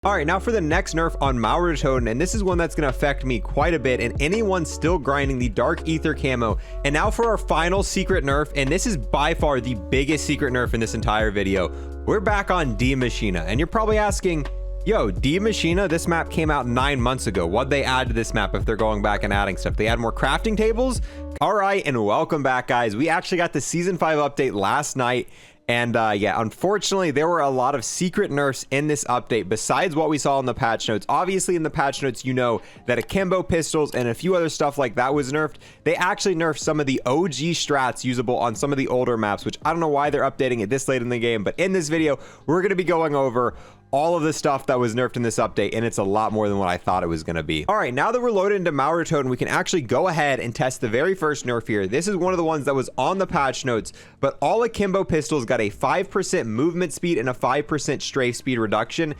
All right, now for the next nerf on Totem, and this is one that's going to affect me quite a bit and anyone still grinding the Dark Aether camo. And now for our final secret nerf, and this is by far the biggest secret nerf in this entire video. We're back on D Machina, and you're probably asking, yo, D Machina, this map came out 9 months ago. What'd they add to this map if they're going back and adding stuff? They add more crafting tables? All right, and welcome back, guys. We actually got the Season 5 update last night. And yeah, unfortunately, there were a lot of secret nerfs in this update besides what we saw in the patch notes. Obviously, in the patch notes, you know that akimbo pistols and a few other stuff like that was nerfed. They actually nerfed some of the OG strats usable on some of the older maps, which I don't know why they're updating it this late in the game. But in this video, we're going to be going over all of the stuff that was nerfed in this update, and it's a lot more than what I thought it was going to be. All right, now that we're loaded into Totem, we can actually go ahead and test the very first nerf here. This is one of the ones that was on the patch notes, but all akimbo pistols got a 5% movement speed and a 5% strafe speed reduction.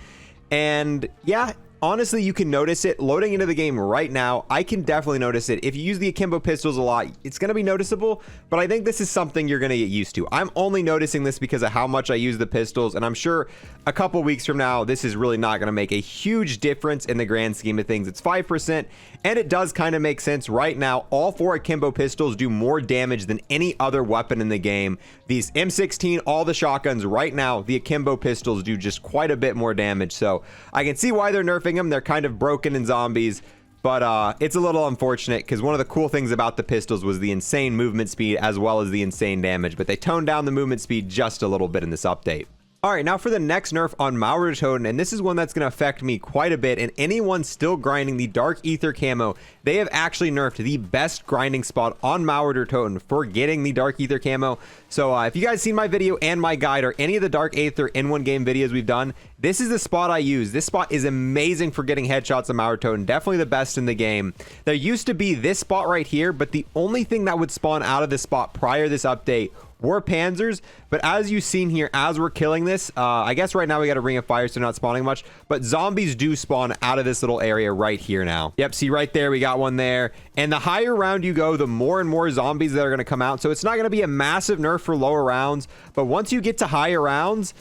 And yeah, honestly, you can notice it loading into the game right now. I can definitely notice it. If you use the akimbo pistols a lot, it's going to be noticeable, but I think this is something you're going to get used to. I'm only noticing this because of how much I use the pistols, and I'm sure a couple weeks from now, this is really not going to make a huge difference in the grand scheme of things. It's 5%, and it does kind of make sense. Right now, all 4 akimbo pistols do more damage than any other weapon in the game. These M16, all the shotguns, right now, the akimbo pistols do just quite a bit more damage, so I can see why they're nerfing them. They're kind of broken in zombies, but it's a little unfortunate because one of the cool things about the pistols was the insane movement speed as well as the insane damage, but they toned down the movement speed just a little bit in this update. All right, now for the next nerf on Totem, and this is one that's going to affect me quite a bit, and anyone still grinding the Dark Aether camo, they have actually nerfed the best grinding spot on Totem for getting the Dark Aether camo. So if you guys seen my video and my guide or any of the Dark Aether in one game videos we've done, this is the spot I use. This spot is amazing for getting headshots on Totem, definitely the best in the game. There used to be this spot right here, but the only thing that would spawn out of this spot prior to this update were panzers, but as you've seen here, as we're killing this, I guess right now we got a ring of fire, so not spawning much, but zombies do spawn out of this little area right here now. Yep, see right there, we got one there, and the higher round you go, the more and more zombies that are going to come out, so it's not going to be a massive nerf for lower rounds, but once you get to higher rounds,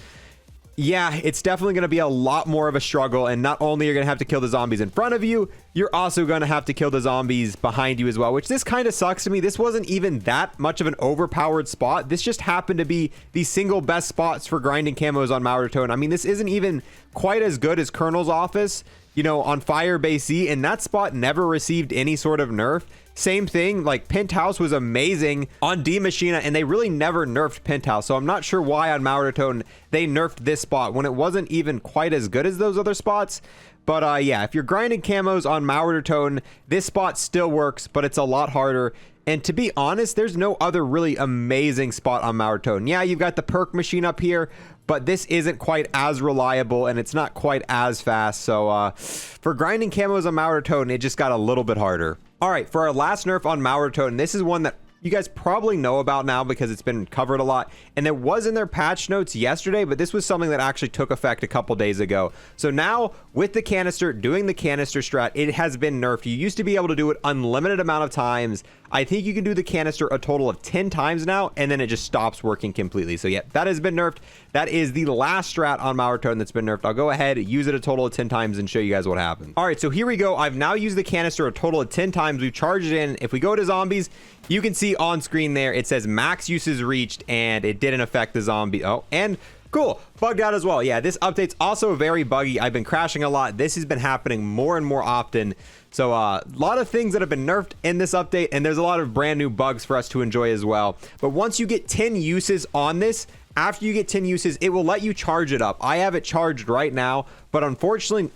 yeah, it's definitely going to be a lot more of a struggle, and not only you're going to have to kill the zombies in front of you, you're also going to have to kill the zombies behind you as well, which this kind of sucks to me. This wasn't even that much of an overpowered spot. This just happened to be the single best spots for grinding camos on Totem. I mean, this isn't even quite as good as Colonel's office, you know, on Firebase C, and that spot never received any sort of nerf. Same thing, like Penthouse was amazing on D Machina, and they really never nerfed Penthouse, so I'm not sure why on Totem they nerfed this spot when it wasn't even quite as good as those other spots. But yeah, if you're grinding camos on Totem, this spot still works, but it's a lot harder. And to be honest, there's no other really amazing spot on Totem. Yeah, you've got the perk machine up here, but this isn't quite as reliable and it's not quite as fast. So for grinding camos on Totem, it just got a little bit harder. All right, for our last nerf on Totem, this is one that you guys probably know about now because it's been covered a lot, and it was in their patch notes yesterday, but this was something that actually took effect a couple days ago. So now with the canister, doing the canister strat, it has been nerfed. You used to be able to do it unlimited amount of times. I think you can do the canister a total of 10 times now, and then it just stops working completely. So yeah, that has been nerfed. That is the last strat on Totem that's been nerfed. I'll go ahead, use it a total of 10 times and show you guys what happened. All right, so here we go. I've now used the canister a total of 10 times. We've charged it in. If we go to zombies, you can see on screen there, it says max uses reached, and it didn't affect the zombie. Oh, and cool, bugged out as well. Yeah, this update's also very buggy. I've been crashing a lot. This has been happening more and more often. So a lot of things that have been nerfed in this update, and there's a lot of brand new bugs for us to enjoy as well. But once you get 10 uses on this, after you get 10 uses, it will let you charge it up. I have it charged right now, but unfortunately,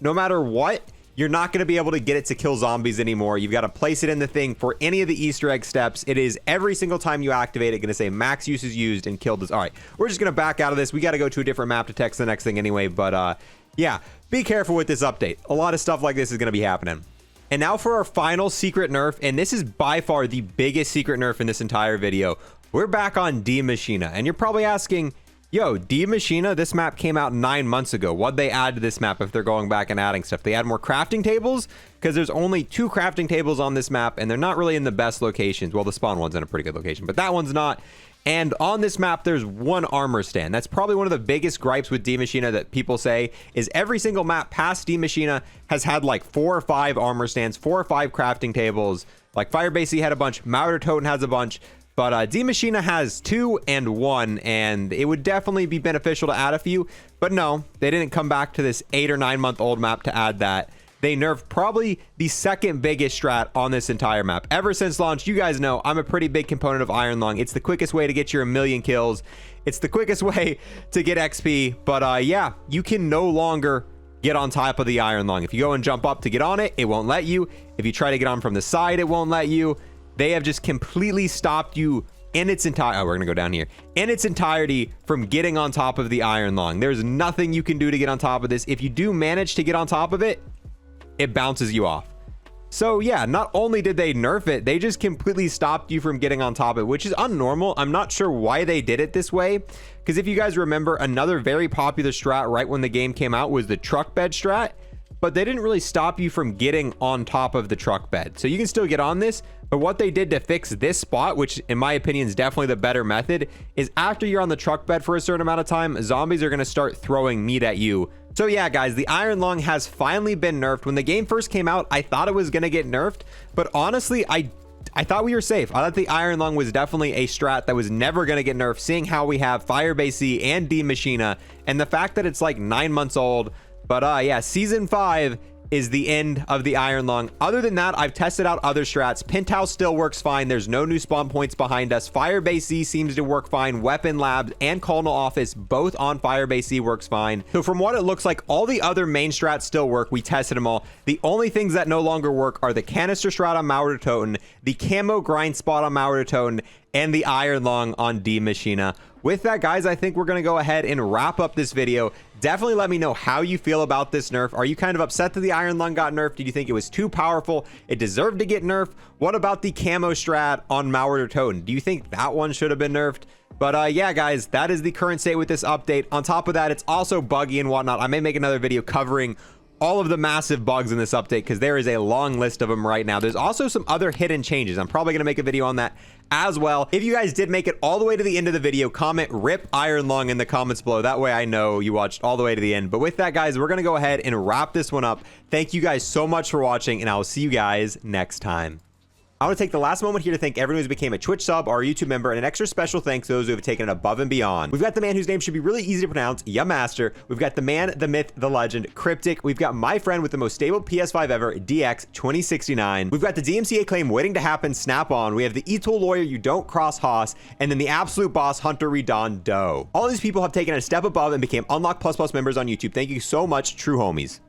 no matter what, you're not going to be able to get it to kill zombies anymore. You've got to place it in the thing for any of the Easter egg steps. It is every single time you activate it going to say max uses used and killed this. All right, we're just going to back out of this. We got to go to a different map to text the next thing anyway, but yeah, be careful with this update. A lot of stuff like this is going to be happening. And now for our final secret nerf, and this is by far the biggest secret nerf in this entire video. We're back on D Machina, and you're probably asking, yo, D Machina, this map came out 9 months ago. What'd they add to this map if they're going back and adding stuff? They add more crafting tables? Because there's only 2 crafting tables on this map, and they're not really in the best locations. Well, the spawn one's in a pretty good location, but that one's not. And on this map, there's one armor stand. That's probably one of the biggest gripes with D Machina that people say is every single map past D Machina has had like 4 or 5 armor stands, 4 or 5 crafting tables. Like Firebase had a bunch, Mauer Toten has a bunch, but D Machina has 2 and 1, and it would definitely be beneficial to add a few. But no, they didn't come back to this 8 or 9 month old map to add that. They nerfed probably the second biggest strat on this entire map. Ever since launch, you guys know I'm a pretty big component of Iron Lung. It's the quickest way to get your 1,000,000 kills. It's the quickest way to get XP. But yeah, you can no longer get on top of the Iron Lung. If you go and jump up to get on it, it won't let you. If you try to get on from the side, it won't let you. They have just completely stopped you in its entire, oh, we're gonna go down here, in its entirety from getting on top of the Iron Lung. There's nothing you can do to get on top of this. If you do manage to get on top of it, it bounces you off. So yeah, not only did they nerf it, they just completely stopped you from getting on top of it, which is unnormal. I'm not sure why they did it this way, because if you guys remember, another very popular strat right when the game came out was the truck bed strat, but they didn't really stop you from getting on top of the truck bed. So you can still get on this, but what they did to fix this spot, which in my opinion is definitely the better method, is after you're on the truck bed for a certain amount of time, zombies are going to start throwing meat at you. So yeah, guys, the Iron Lung has finally been nerfed. When the game first came out, I thought it was going to get nerfed, but honestly, I thought we were safe. I thought the Iron Lung was definitely a strat that was never going to get nerfed, seeing how we have Firebase and D Machina, and the fact that it's like 9 months old. But yeah, season 5 is the end of the Iron Lung. Other than that, I've tested out other strats. Penthouse still works fine. There's no new spawn points behind us. Firebase seems to work fine. Weapon Labs and Colonel Office, both on Firebase, works fine. So from what it looks like, all the other main strats still work. We tested them all. The only things that no longer work are the canister strat on Mauer Toten, the camo grind spot on Mauer Toten, and the Iron Lung on D Machina. With that, guys, I think we're going to go ahead and wrap up this video. Definitely let me know how you feel about this nerf. Are you kind of upset that the Iron Lung got nerfed? Did you think it was too powerful? It deserved to get nerfed? What about the camo strat on Mauer Toten? Do you think that one should have been nerfed? But yeah, guys, that is the current state with this update. On top of that, it's also buggy and whatnot. I may make another video covering all of the massive bugs in this update, because there is a long list of them right now. There's also some other hidden changes. I'm probably going to make a video on that as well. If you guys did make it all the way to the end of the video, comment RIP Iron Lung in the comments below. That way I know you watched all the way to the end. But with that, guys, we're going to go ahead and wrap this one up. Thank you guys so much for watching, and I will see you guys next time. I want to take the last moment here to thank everyone who's became a Twitch sub or a YouTube member, and an extra special thanks to those who have taken it above and beyond. We've got the man whose name should be really easy to pronounce, Yamaster. We've got the man, the myth, the legend, Cryptic. We've got my friend with the most stable PS5 ever, DX2069. We've got the DMCA claim waiting to happen, Snap On. We have the E-Tool lawyer, you don't cross Haas, and then the absolute boss, Hunter Redon Doe. All these people have taken a step above and became Unlock++ members on YouTube. Thank you so much, true homies.